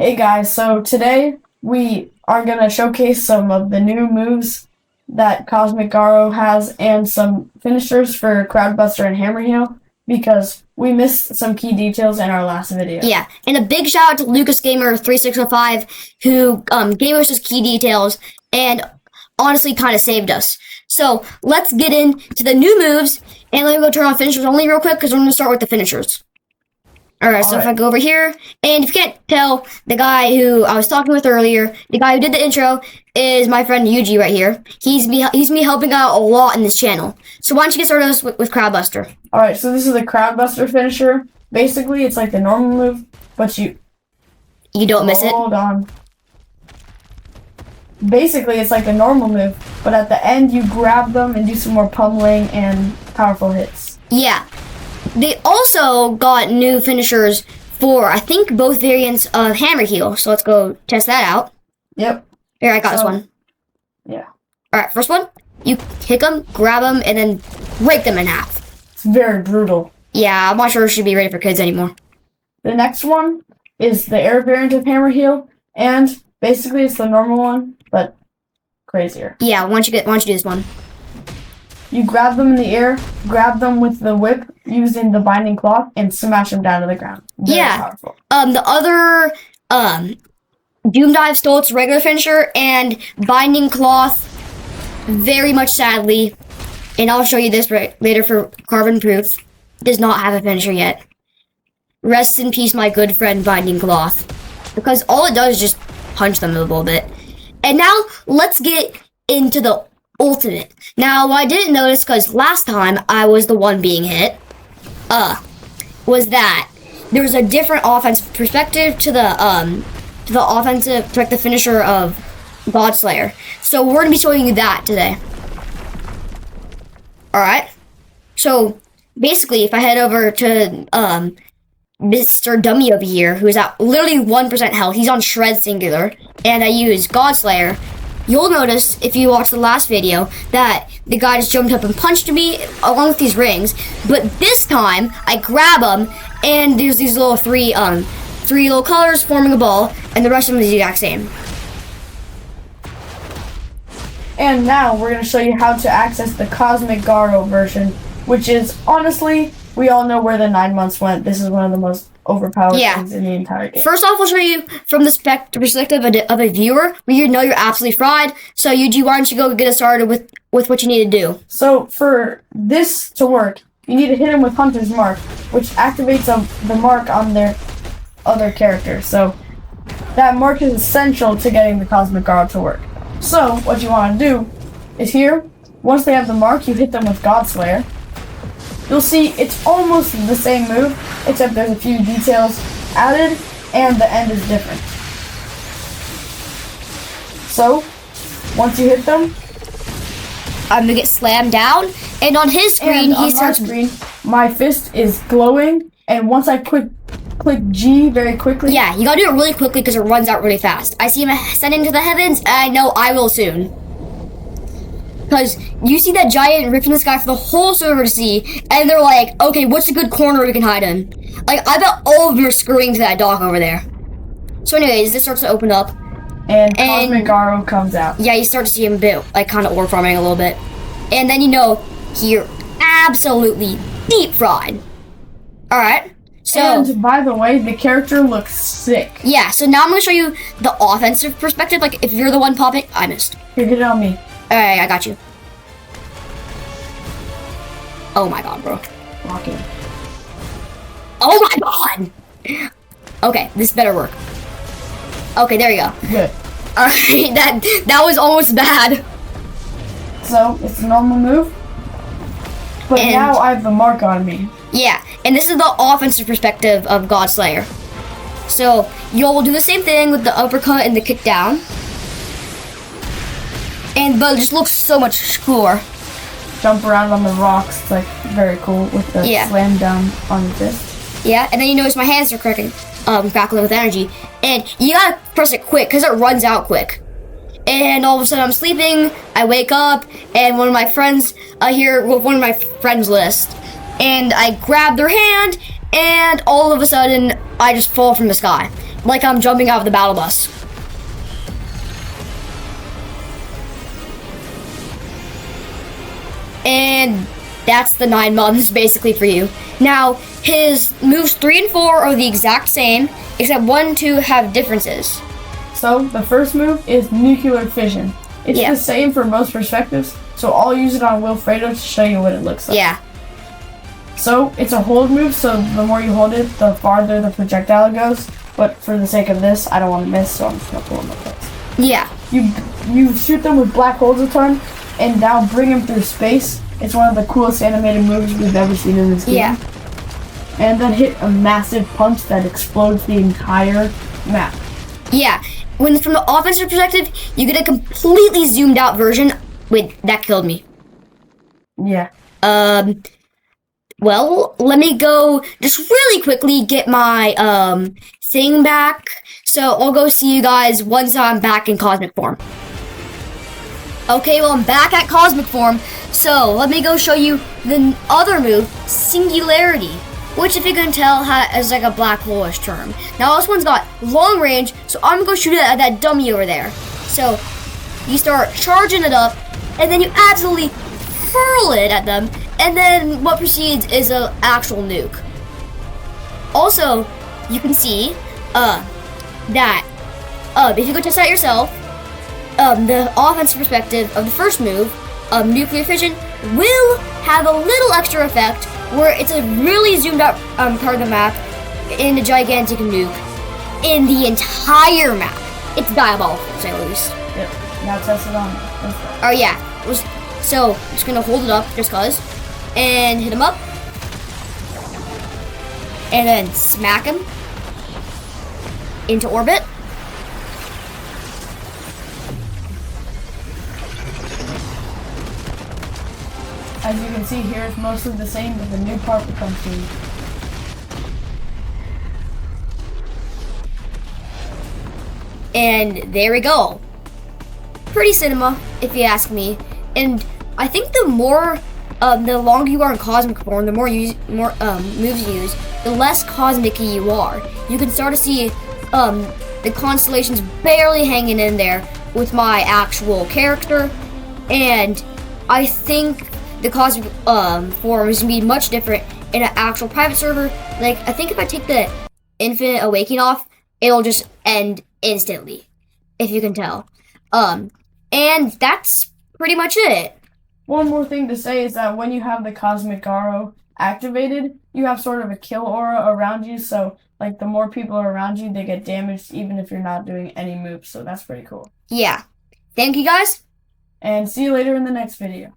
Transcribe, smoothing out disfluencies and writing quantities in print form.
Hey guys, so today we are going to showcase some of the new moves that Cosmic Garo has and some finishers for Crowdbuster and Hammerheel because we missed some key details in our last video. Yeah, and a big shout out to LucasGamer3605 who gave us those key details and honestly kind of saved us. So let's get into the new moves and let me go turn on finishers only real quick because we're going to start with the finishers. Alright, so if I go over here, and if you can't tell, the guy who I was talking with earlier, the guy who did the intro, is my friend Yuji right here. He's me helping out a lot in this channel. So why don't you get started with Crowdbuster? Alright, so this is the Crowdbuster finisher. Basically, it's like the normal move, but you don't miss it. Hold on. Basically, it's like a normal move, but at the end, you grab them and do some more pummeling and powerful hits. Yeah. They also got new finishers for, I think, both variants of Hammerheel. So let's go test that out. Yep. Here, I got this one. Yeah. Alright, first one. You kick them, grab them, and then break them in half. It's very brutal. Yeah, I'm not sure it should be ready for kids anymore. The next one is the air variant of Hammerheel, and basically it's the normal one, but crazier. Yeah, why don't you do this one? You grab them in the air, grab them with the whip using the binding cloth, and smash them down to the ground. Very powerful. The other Doom Dive stole its regular finisher, and binding cloth, very much sadly, and I'll show you this later for carbon proof, does not have a finisher yet. Rest in peace, my good friend Binding Cloth, because all it does is just punch them a little bit. And now let's get into the ultimate. Now, what I didn't notice, because last time I was the one being hit, was that there was a different offensive perspective to the offensive, like the finisher of Godslayer. So we're gonna be showing you that today. Alright. So basically, if I head over to Mr. Dummy over here, who's at literally 1% health, he's on Shred Singular, and I use Godslayer, you'll notice, if you watch the last video, that the guy just jumped up and punched me along with these rings. But this time, I grab him, and there's these little three little colors forming a ball, and the rest of them is the exact same. And now we're going to show you how to access the Cosmic Garo version, which is, honestly, we all know where the 9 months went. This is one of the most overpowered things in the entire game. First off, we'll show you from the perspective of a viewer, where you know you're absolutely fried. So, Yuji, why don't you go get us started with what you need to do? So, for this to work, you need to hit him with Hunter's Mark, which activates the mark on their other character. So, that mark is essential to getting the Cosmic Garo to work. So, what you want to do is here, once they have the mark, you hit them with Godslayer. You'll see it's almost the same move, except there's a few details added, and the end is different. So, once you hit them, I'm gonna get slammed down, and on his screen, my fist is glowing, and once I click G very quickly. Yeah, you gotta do it really quickly because it runs out really fast. I see him ascending to the heavens, and I know I will soon. Because you see that giant ripping the sky for the whole server to see, and they're like, okay, what's a good corner we can hide in? Like, I bet all of them are scurrying to that dock over there. So anyways, this starts to open up. And Cosmic Garo comes out. Yeah, you start to see him like, kind of orb farming a little bit. And then you know, you're absolutely deep fried. Alright, so... And, by the way, the character looks sick. Yeah, so now I'm going to show you the offensive perspective. Like, if you're the one popping... I missed. Here, get it on me. Alright, I got you. Oh my god, bro. Walking. Oh my god! Okay, this better work. Okay, there you go. Good. Alright, that was almost bad. So, it's a normal move. But now I have the mark on me. Yeah, and this is the offensive perspective of Godslayer. So, you'll do the same thing with the uppercut and the kick down. But it just looks so much cooler. Jump around on the rocks, it's like very cool with the slam down on the fist. Yeah, and then you notice my hands are crackling with energy. And you gotta press it quick, because it runs out quick. And all of a sudden I'm sleeping, I wake up, and one of my friends here with one of my friends list. And I grab their hand, and all of a sudden I just fall from the sky. like I'm jumping out of the battle bus. And that's the 9 months basically for you. Now, his moves 3 and 4 are the exact same, except 1 and 2 have differences. So the first move is nuclear fission. It's Yeah. the same for most perspectives, so I'll use it on Wilfredo to show you what it looks like. Yeah. So it's a hold move, so the more you hold it, the farther the projectile goes. But for the sake of this, I don't want to miss, so I'm just gonna pull them up close. Yeah. You shoot them with black holes a ton, and now bring them through space. It's one of the coolest animated moves we've ever seen in this game. Yeah. And then hit a massive punch that explodes the entire map. Yeah. When from the offensive perspective, you get a completely zoomed out version. Wait, that killed me. Yeah. Well, let me go just really quickly get my thing back. So I'll go see you guys once I'm back in cosmic form. Okay, well, I'm back at cosmic form. So let me go show you the other move, Singularity, which, if you can tell, is like a black hole-ish term. Now this one's got long range, so I'm gonna go shoot it at that dummy over there. So you start charging it up, and then you absolutely hurl it at them, and then what proceeds is an actual nuke. Also, you can see that if you go test out yourself, the offensive perspective of the first move, nuclear fission, will have a little extra effect where it's a really zoomed out part of the map in a gigantic nuke in the entire map. It's diabolical, to say the least. Yep. Now test it on. Oh yeah. So I'm just gonna hold it up just cause, and hit him up, and then smack him into orbit. As you can see here, it's mostly the same, but the new part becomes huge. And there we go. Pretty cinema, if you ask me. And I think the longer you are in cosmic form, the more moves you use, the less cosmic-y you are. You can start to see the constellations barely hanging in there with my actual character, and I think the cosmic form is gonna be much different in an actual private server. Like, I think if I take the Infinite Awakening off, it'll just end instantly, if you can tell. And that's pretty much it. One more thing to say is that when you have the Cosmic Garo activated, you have sort of a kill aura around you, so like the more people are around you, they get damaged even if you're not doing any moves, so that's pretty cool. Yeah. Thank you guys. And see you later in the next video.